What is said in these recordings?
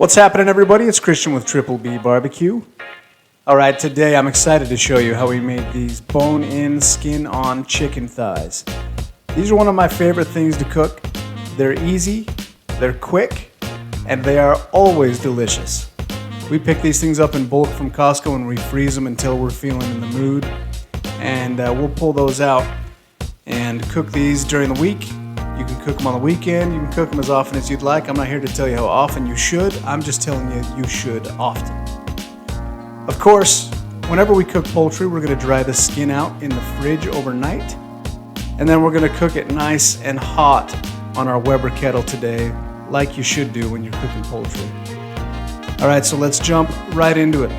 What's happening, everybody? It's Christian with Triple B BBQ. All right, today I'm excited to show you how we made these bone-in, skin-on chicken thighs. These are one of my favorite things to cook. They're easy, they're quick, and they are always delicious. We pick these things up in bulk from Costco and we freeze them until we're feeling in the mood. And we'll pull those out and cook these during the week. You can cook them on the weekend. You can cook them as often as you'd like. I'm not here to tell you how often you should. I'm just telling you you should often. Of course, whenever we cook poultry, we're going to dry the skin out in the fridge overnight. And then we're going to cook it nice and hot on our Weber Kettle today, like you should do when you're cooking poultry. All right, so let's jump right into it.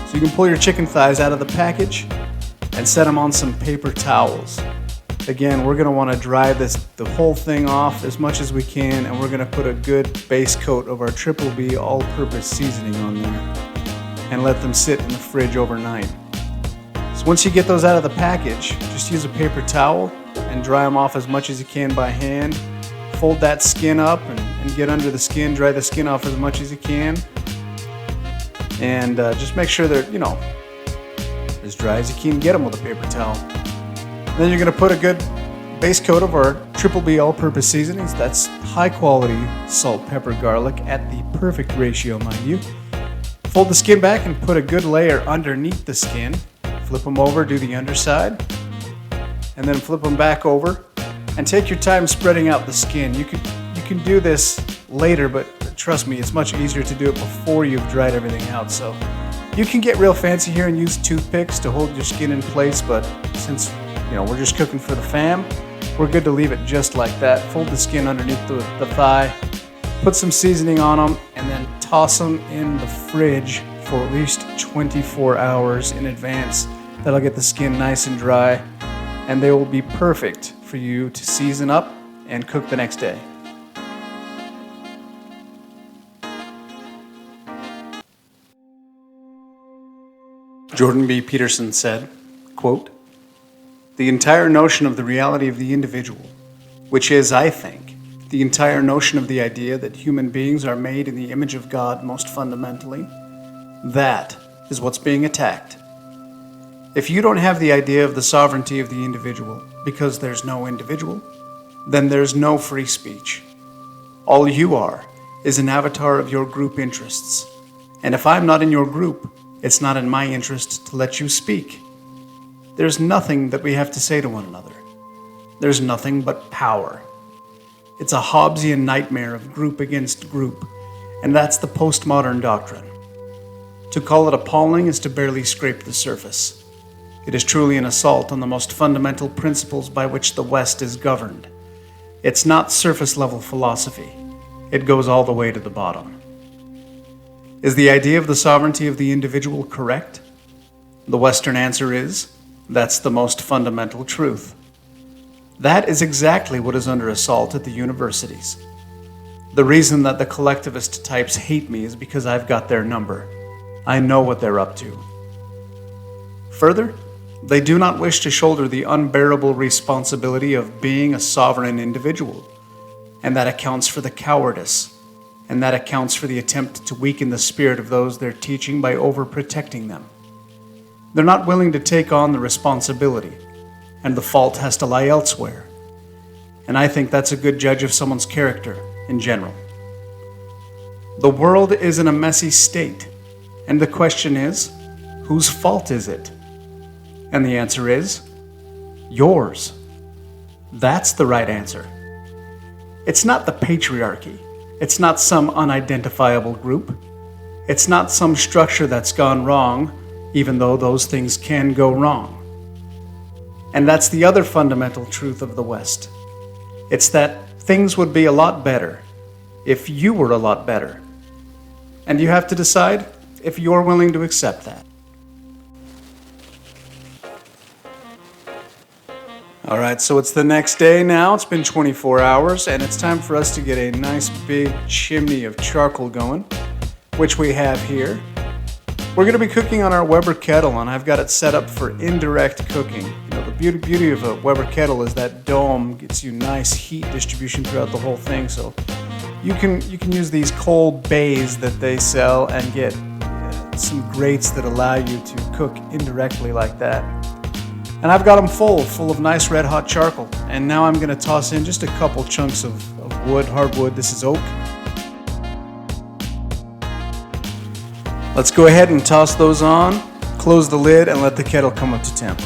So you can pull your chicken thighs out of the package and set them on some paper towels. Again, we're going to want to dry the whole thing off as much as we can, and we're going to put a good base coat of our Triple B all-purpose seasoning on there and let them sit in the fridge overnight. So once you get those out of the package, just use a paper towel and dry them off as much as you can by hand. Fold that skin up and get under the skin, dry the skin off as much as you can. And just make sure they're, as dry as you can get them with a paper towel. Then you're going to put a good base coat of our Triple B all-purpose seasonings. That's high-quality salt, pepper, garlic at the perfect ratio, mind you. Fold the skin back and put a good layer underneath the skin. Flip them over, do the underside, and then flip them back over. And take your time spreading out the skin. You can do this later, but trust me, it's much easier to do it before you've dried everything out. So you can get real fancy here and use toothpicks to hold your skin in place, but since we're just cooking for the fam, we're good to leave it just like that. Fold the skin underneath the thigh, put some seasoning on them, and then toss them in the fridge for at least 24 hours in advance. That'll get the skin nice and dry, and they will be perfect for you to season up and cook the next day. Jordan B. Peterson said, quote, "The entire notion of the reality of the individual, which is, I think, the entire notion of the idea that human beings are made in the image of God most fundamentally, that is what's being attacked. If you don't have the idea of the sovereignty of the individual because there's no individual, then there's no free speech. All you are is an avatar of your group interests. And if I'm not in your group, it's not in my interest to let you speak. There's nothing that we have to say to one another. There's nothing but power. It's a Hobbesian nightmare of group against group, and that's the postmodern doctrine. To call it appalling is to barely scrape the surface. It is truly an assault on the most fundamental principles by which the West is governed. It's not surface-level philosophy. It goes all the way to the bottom. Is the idea of the sovereignty of the individual correct? The Western answer is, that's the most fundamental truth. That is exactly what is under assault at the universities. The reason that the collectivist types hate me is because I've got their number. I know what they're up to. Further, they do not wish to shoulder the unbearable responsibility of being a sovereign individual, and that accounts for the cowardice, and that accounts for the attempt to weaken the spirit of those they're teaching by overprotecting them. They're not willing to take on the responsibility, and the fault has to lie elsewhere. And I think that's a good judge of someone's character in general. The world is in a messy state, and the question is, whose fault is it? And the answer is, yours. That's the right answer. It's not the patriarchy. It's not some unidentifiable group. It's not some structure that's gone wrong, even though those things can go wrong. And that's the other fundamental truth of the West. It's that things would be a lot better if you were a lot better. And you have to decide if you're willing to accept that. All right, so it's the next day now. It's been 24 hours, and it's time for us to get a nice big chimney of charcoal going, which we have here. We're going to be cooking on our Weber Kettle, and I've got it set up for indirect cooking. You know, the beauty of a Weber Kettle is that dome gets you nice heat distribution throughout the whole thing. So you can use these cold bays that they sell and get some grates that allow you to cook indirectly like that. And I've got them full of nice red hot charcoal. And now I'm going to toss in just a couple chunks of wood, hardwood. This is oak. Let's go ahead and toss those on, close the lid, and let the kettle come up to temp.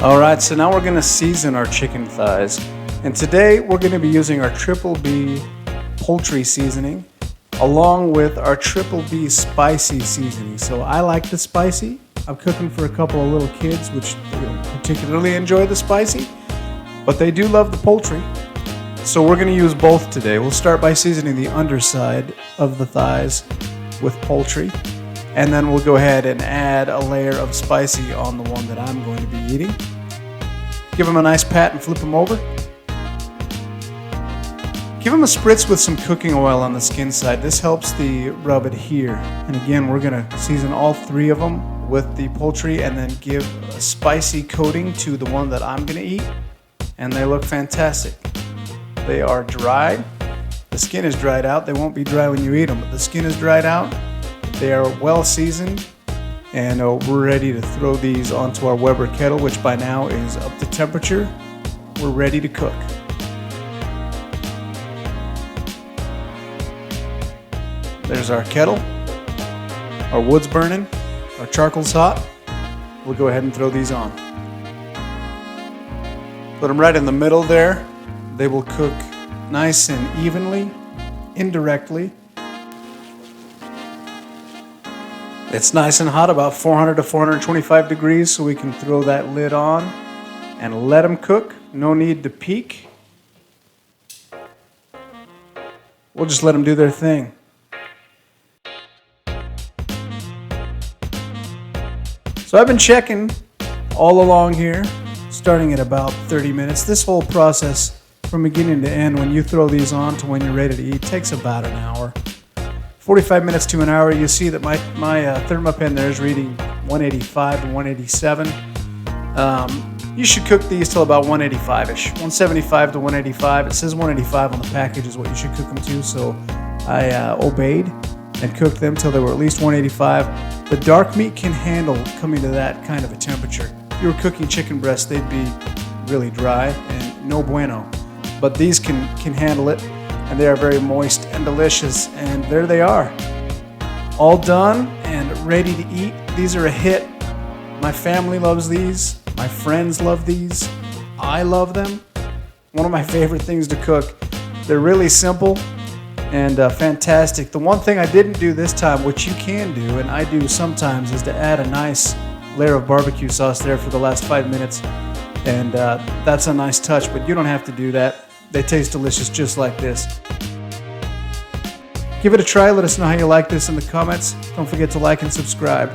Alright, so now we're going to season our chicken thighs. And today we're going to be using our Triple B Poultry seasoning along with our Triple B Spicy seasoning. So I like the spicy. I'm cooking for a couple of little kids which particularly enjoy the spicy, but they do love the poultry. So we're going to use both today. We'll start by seasoning the underside of the thighs with poultry, and then we'll go ahead and add a layer of spicy on the one that I'm going to be eating. Give them a nice pat and flip them over. Give them a spritz with some cooking oil on the skin side. This helps the rub adhere. And again, we're going to season all three of them with the poultry and then give a spicy coating to the one that I'm going to eat. And they look fantastic. They are dried. The skin is dried out. They won't be dry when you eat them, but the skin is dried out. They are well seasoned, and we're ready to throw these onto our Weber Kettle, which by now is up to temperature. We're ready to cook. There's our kettle. Our wood's burning. Our charcoal's hot. We'll go ahead and throw these on. Put them right in the middle there. They will cook nice and evenly, indirectly. It's nice and hot, about 400 to 425 degrees, so we can throw that lid on and let them cook. No need to peek. We'll just let them do their thing. So I've been checking all along here, starting at about 30 minutes. This whole process from beginning to end, when you throw these on to when you're ready to eat, takes about an hour. 45 minutes to an hour. You see that my thermopen there is reading 185 and 187. You should cook these till about 185-ish, 175 to 185. It says 185 on the package is what you should cook them to, so I obeyed and cooked them till they were at least 185. The dark meat can handle coming to that kind of a temperature. If you were cooking chicken breasts, they'd be really dry and no bueno. But these can handle it, and they are very moist and delicious. And there they are, all done and ready to eat. These are a hit. My family loves these. My friends love these. I love them. One of my favorite things to cook. They're really simple and fantastic. The one thing I didn't do this time, which you can do, and I do sometimes, is to add a nice layer of barbecue sauce there for the last 5 minutes. And that's a nice touch, but you don't have to do that. They taste delicious just like this. Give it a try. Let us know how you like this in the comments. Don't forget to like and subscribe.